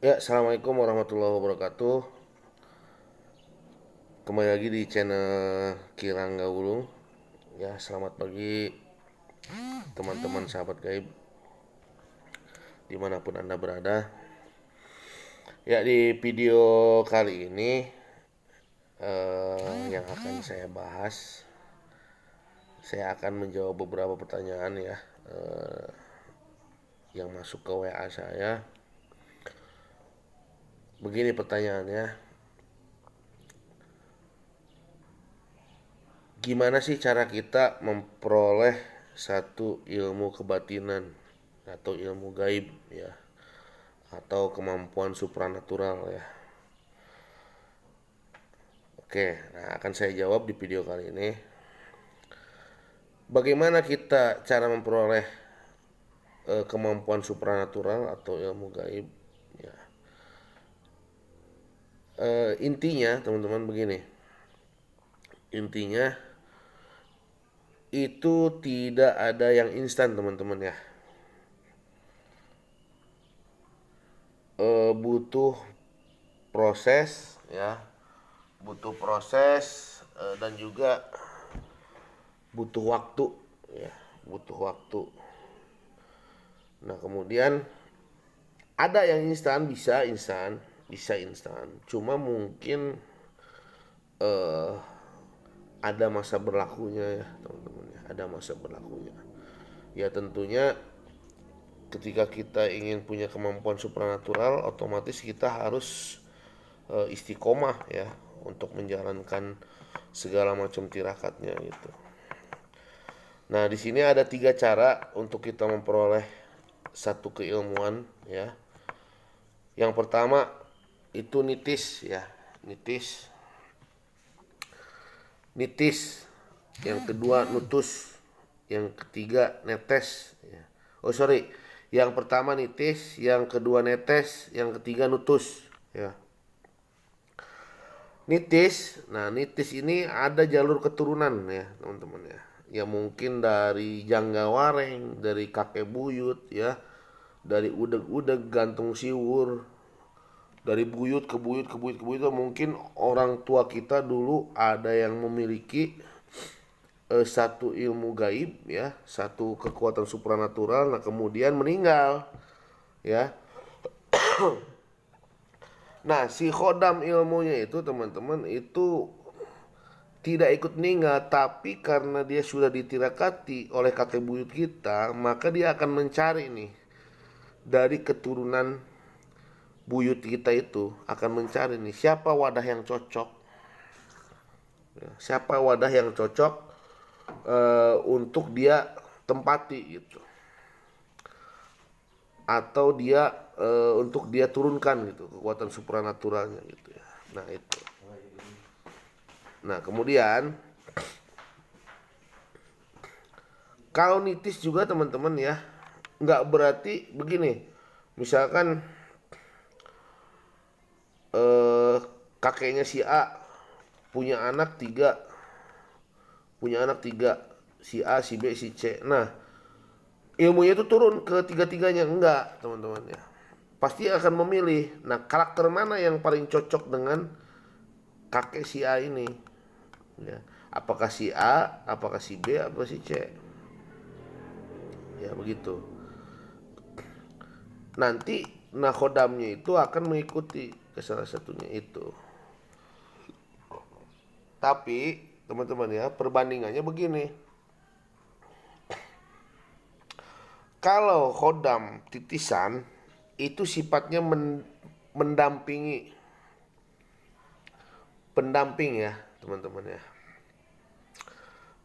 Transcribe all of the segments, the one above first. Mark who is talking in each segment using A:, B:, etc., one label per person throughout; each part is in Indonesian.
A: Ya, assalamualaikum warahmatullahi wabarakatuh. Kembali lagi di channel Kirangga Wulung. Ya, selamat pagi teman-teman sahabat gaib dimanapun anda berada. Ya, di video kali ini yang akan saya bahas, saya akan menjawab beberapa pertanyaan ya yang masuk ke WA saya. Begini pertanyaannya, gimana sih cara kita memperoleh satu ilmu kebatinan atau ilmu gaib ya, atau kemampuan supranatural ya. Oke, nah akan saya jawab di video kali ini. Bagaimana kita cara memperoleh kemampuan supranatural atau ilmu gaib ya. Intinya teman-teman begini. Intinya itu tidak ada yang instan teman-teman ya. Butuh proses ya, butuh proses dan juga butuh waktu ya, butuh waktu. Nah, kemudian ada yang instan, bisa instan, bisa instan. Cuma mungkin ada masa berlakunya ya, teman-teman ya. Ada masa berlakunya. Ya tentunya ketika kita ingin punya kemampuan supranatural, otomatis kita harus istiqomah ya untuk menjalankan segala macam tirakatnya gitu. Nah, di sini ada 3 cara untuk kita memperoleh satu keilmuan ya. Yang pertama itu nitis ya, nitis. Nitis. Yang kedua nutus. Yang ketiga netes ya. Oh sorry, yang pertama nitis, yang kedua netes, yang ketiga nutus ya. Nitis, nah nitis ini ada jalur keturunan ya teman-teman ya. Ya mungkin dari Janggawareng, dari kakek buyut ya, dari udeg-udeg gantung siwur, dari buyut ke buyut ke buyut ke buyut. Mungkin orang tua kita dulu ada yang memiliki satu ilmu gaib ya, satu kekuatan supranatural, nah kemudian meninggal ya. Nah, si khodam ilmunya itu teman-teman itu tidak ikut meninggal, tapi karena dia sudah ditirakati oleh kakek buyut kita, maka dia akan mencari nih dari keturunan buyut kita itu, akan mencari nih siapa wadah yang cocok ya, siapa wadah yang cocok untuk dia tempati gitu, atau dia untuk dia turunkan gitu kekuatan supranaturalnya gitu ya. Nah itu. Nah kemudian kalau nitis juga teman-teman ya, nggak berarti begini. Misalkan eh, kakeknya si A punya anak tiga, punya anak tiga, si A, si B, si C. Nah ilmunya itu turun ke tiga-tiganya, enggak teman-teman ya. Pasti akan memilih. Nah karakter mana yang paling cocok dengan kakek si A ini? Ya. Apakah si A, apakah si B, apakah si C? Ya begitu. Nanti nakodamnya itu akan mengikuti ke salah satunya itu. Tapi teman-teman ya, perbandingannya begini. Kalau khodam titisan itu sifatnya mendampingi, pendamping ya teman-teman ya.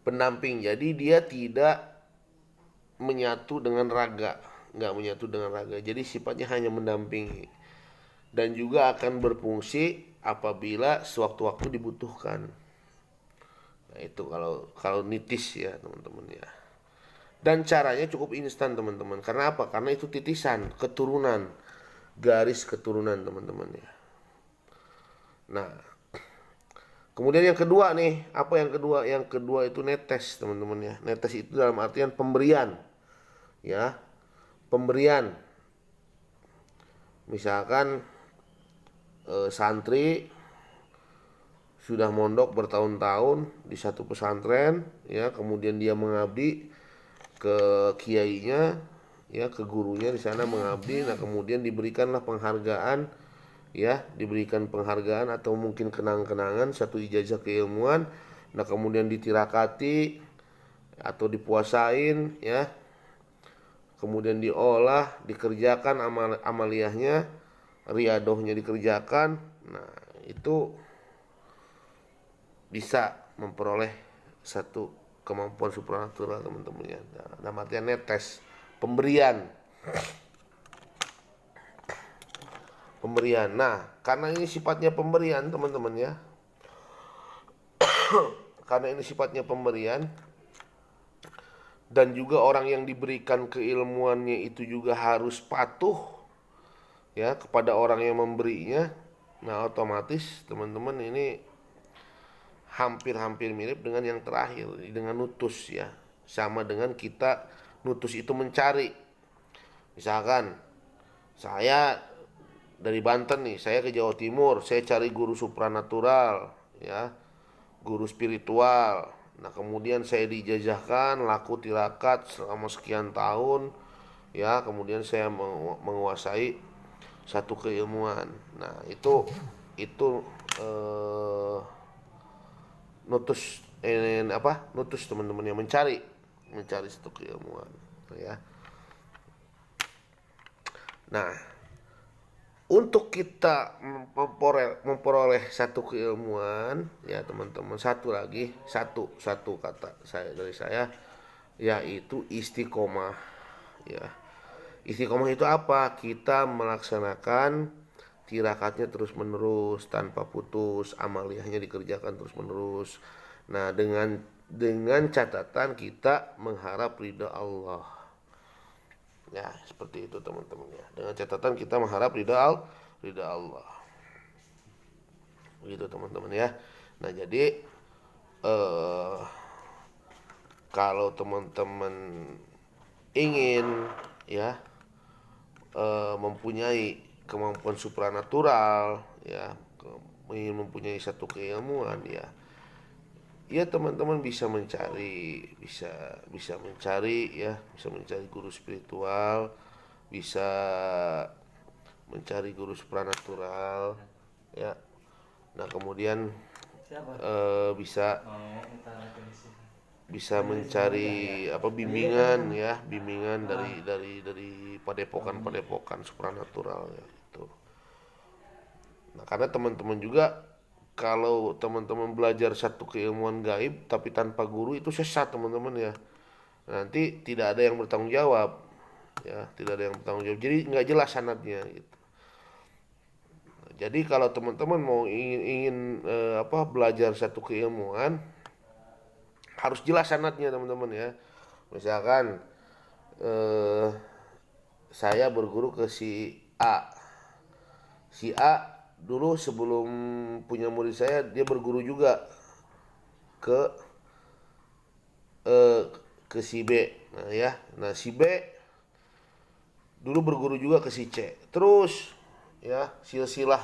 A: Pendamping. Jadi dia tidak menyatu dengan raga, nggak menyatu dengan raga. Jadi sifatnya hanya mendampingi dan juga akan berfungsi apabila sewaktu-waktu dibutuhkan. Nah, itu kalau kalau nitis ya teman-teman ya. Dan caranya cukup instan teman-teman. Karena apa? Karena itu titisan, keturunan, garis keturunan teman-teman ya. Nah, kemudian yang kedua nih, apa yang kedua? Yang kedua itu netes teman-teman ya. Netes itu dalam artian pemberian ya, pemberian. Misalkan santri sudah mondok bertahun-tahun di satu pesantren, ya, kemudian dia mengabdi ke kiainya, ya, ke gurunya di sana mengabdi. Nah, kemudian diberikanlah penghargaan, ya, diberikan penghargaan atau mungkin kenang-kenangan satu ijazah keilmuan. Nah, kemudian ditirakati atau dipuasain, ya, kemudian diolah, dikerjakan amaliyahnya, riadohnya dikerjakan. Nah, itu bisa memperoleh satu kemampuan supranatural, teman-teman, ya. Dalam artian tes pemberian. Nah, karena ini sifatnya pemberian, teman-teman, ya. Karena ini sifatnya pemberian, dan juga orang yang diberikan keilmuannya itu juga harus patuh, ya, kepada orang yang memberinya. Nah, otomatis teman-teman ini hampir-hampir mirip dengan yang terakhir, dengan nutus, ya. Sama dengan kita nutus itu mencari. Misalkan saya dari Banten nih, saya ke Jawa Timur, saya cari guru supranatural, ya, guru spiritual. Nah, kemudian saya dijajahkan, laku tirakat selama sekian tahun, ya, kemudian saya menguasai satu keilmuan. Nah, itu nutus, nutus, teman-teman, yang mencari satu keilmuan, ya. Nah, untuk kita memperoleh satu keilmuan, ya, teman-teman, satu kata dari saya, yaitu istiqomah, ya. Istiqomah itu apa? Kita melaksanakan tirakatnya terus menerus tanpa putus, amaliyahnya dikerjakan terus menerus. Nah, dengan catatan kita mengharap ridha Allah. Ya, seperti itu, teman-teman, ya. Dengan catatan kita mengharap ridha Allah. Begitu, teman-teman, ya. Nah, jadi kalau teman-teman ingin, ya, mempunyai kemampuan supranatural, ya, ingin mempunyai satu keilmuan, ya, teman-teman bisa mencari, ya, bisa mencari guru spiritual, bisa mencari guru supranatural, ya. Nah, kemudian bisa mencari bimbingan, ya, dari padepokan supranatural, ya, itu. Nah, karena teman-teman juga, kalau teman-teman belajar satu keilmuan gaib tapi tanpa guru, itu sesat, teman-teman, ya. Nanti tidak ada yang bertanggung jawab, ya, jadi nggak jelas sanadnya, gitu. Jadi kalau teman-teman mau ingin belajar satu keilmuan, harus jelas sanadnya, teman-teman, ya. Misalkan saya berguru ke si A. Dulu sebelum punya murid saya, dia berguru juga ke si B. Nah, ya. Nah, si B dulu berguru juga ke si C. Terus, ya, silsilah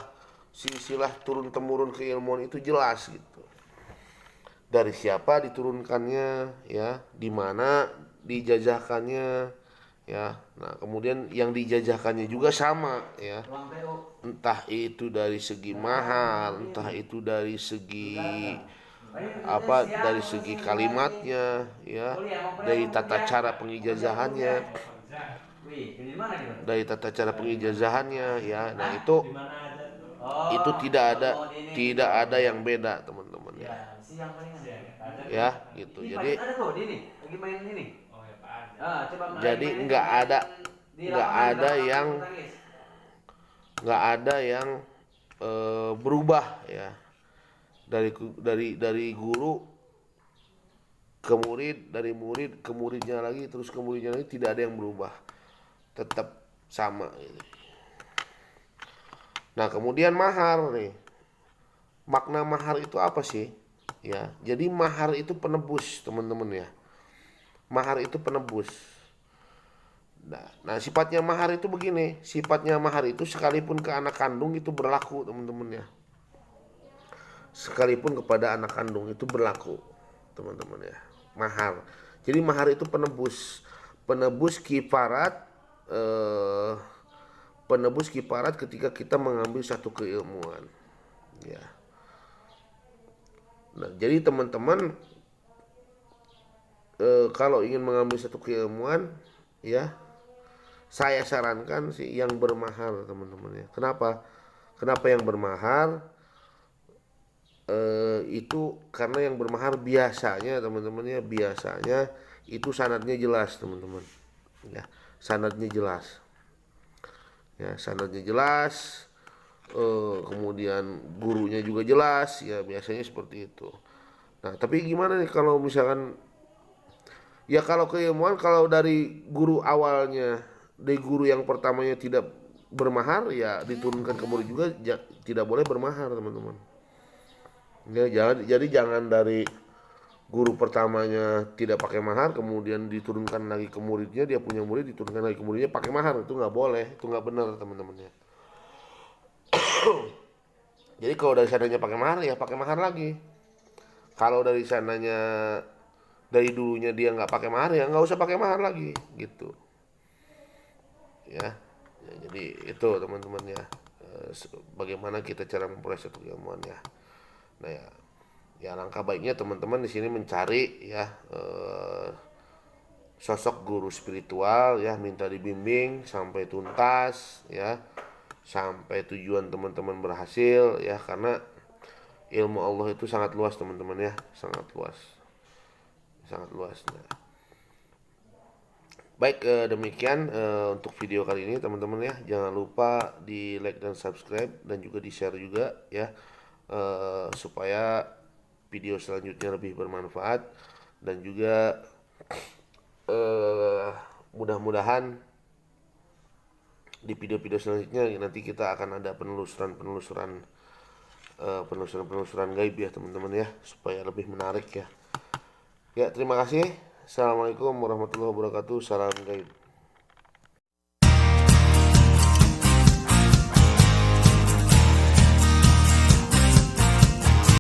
A: turun temurun keilmuan itu jelas, gitu. Dari siapa diturunkannya, ya, di mana dijajahkannya, ya. Nah, kemudian yang dijajahkannya juga sama, ya. Entah itu dari segi mahar, entah itu dari segi dari segi kalimatnya, ya, dari tata cara pengijazahannya, ya. Nah, itu tidak ada yang beda, teman-teman, ya. Ya, gitu. Jadi nggak ada yang berubah, ya, dari guru ke murid, dari murid ke muridnya lagi, terus ke muridnya lagi, tidak ada yang berubah, tetap sama, gitu. Nah, kemudian mahar nih. Makna mahar itu apa sih? Ya, jadi mahar itu penebus, teman-teman, ya. Mahar itu penebus. Nah, sifatnya mahar itu begini, sifatnya mahar itu sekalipun ke anak kandung itu berlaku teman-teman ya. Sekalipun kepada anak kandung itu berlaku teman-teman ya. Mahar. Jadi mahar itu penebus kifarat eh, penebus kifarat ketika kita mengambil satu keilmuan ya. Nah, jadi teman-teman kalau ingin mengambil satu keilmuan ya, saya sarankan sih yang bermahar teman-teman ya. Kenapa? Kenapa yang bermahar? Itu karena yang bermahar biasanya teman-teman ya, biasanya itu sanadnya jelas teman-teman ya, sanadnya jelas ya, sanadnya jelas, kemudian gurunya juga jelas ya, biasanya seperti itu. Nah tapi gimana nih kalau misalkan ya, kalau keilmuan kalau dari guru awalnya, dari guru yang pertamanya tidak bermahar ya diturunkan ke murid juga tidak boleh bermahar teman-teman ya. Jangan dari guru pertamanya tidak pakai mahar kemudian diturunkan lagi ke muridnya, dia punya murid diturunkan lagi ke muridnya pakai mahar, itu nggak boleh, itu nggak benar teman-teman ya. Jadi kalau dari sananya pakai mahar ya pakai mahar lagi. Kalau dari sananya dari dulunya dia nggak pakai mahar ya nggak usah pakai mahar lagi gitu ya. Jadi itu teman-teman ya, bagaimana kita cara memperoleh satu keilmuan ya. Nah ya, ya langkah baiknya teman-teman di sini mencari ya sosok guru spiritual ya, minta dibimbing sampai tuntas ya, sampai tujuan teman-teman berhasil ya, karena ilmu Allah itu sangat luas teman-teman ya, sangat luas, sangat luas. Nah, baik, demikian untuk video kali ini teman-teman ya. Jangan lupa di like dan subscribe dan juga di share juga ya, supaya video selanjutnya lebih bermanfaat. Dan juga mudah-mudahan di video-video selanjutnya nanti kita akan ada penelusuran gaib ya teman-teman ya, supaya lebih menarik ya. Ya, terima kasih. Assalamualaikum warahmatullahi wabarakatuh. Salam gaib.